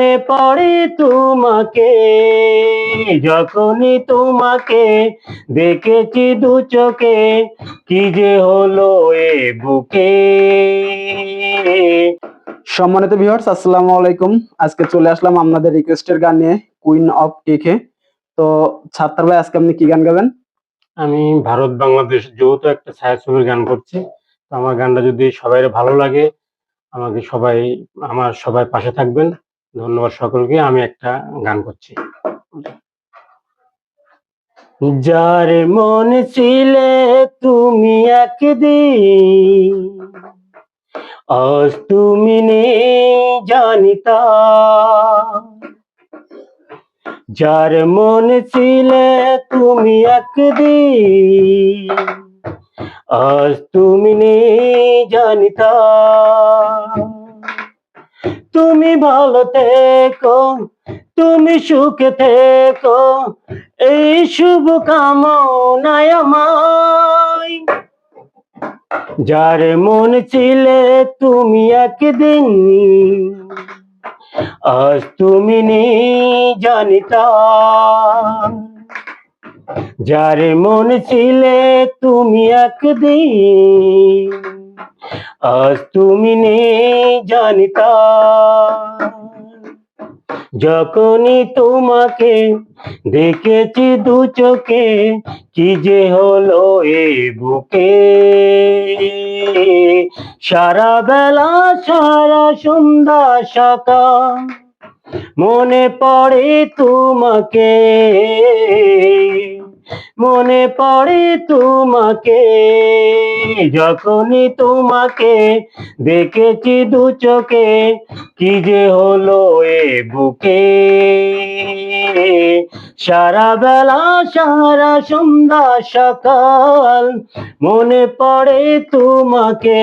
মনে পড়ে তোমাকে, যখনই তোমাকে দেখেছি দু চোখে, কি যে হলো এ বুকে। সম্মানিত ভিউয়ার্স, আসসালামু আলাইকুম। আজকে চলে আসলাম আপনাদের রিকোয়েস্টের গান নিয়ে, কুইন অফ কেকে। তো ছাত্র ভাই, আজকে আপনি কি গান গাবেন? আমি ভারত বাংলাদেশ যৌথ একটা ছায়াছবির গান করছি। তো আমার গানটা যদি সবাই ভালো লাগে, আমার সবাই পাশে থাকবেন। ধন্যবাদ সকলকে। আমি একটা গান করছি। যার মন ছিলে তুমি একদিন, আজ তুমি নেই জানিতাম। যার মন ছিলে তুমি একদিন, আজ তুমি নেই জানিতাম। তুমি ভালো থেকো, তুমি সুখে থেকো, এই শুভ কামনায় আমায়। যার মন ছিলে তুমি একদিন, আজ তুমি নেই জানিতাম। যার মন ছিলে তুমি একদিন, আজ তুমি নেই জানিতাম। যখনই তোমাকে দেখেছি দু চোখে, কি যে হলো এ বুকে। সারা বেলা সারা সন্ধ্যা সকাল মনে পড়ে তোমাকে, মনে পড়ে তোমাকে, যখনই তোমাকে দেখেছি দু চোখে, কি যে হলো এ বুকে। সারা বেলা সারা সন্ধ্যা সকাল মনে পড়ে তোমাকে,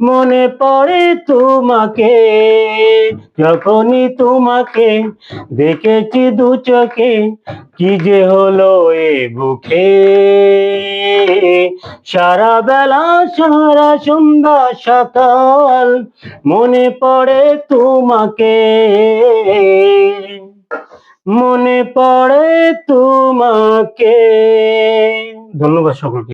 মনে পড়ে তোমাকে, যখনই তোমাকে দেখেছি দু চোখে, কি যে হলো এ বুকে। সারা বেলা সারা সন্ধ্যা সকাল মনে পড়ে তোমাকে, মনে পড়ে তোমাকে। ধন্যবাদ সকলকে।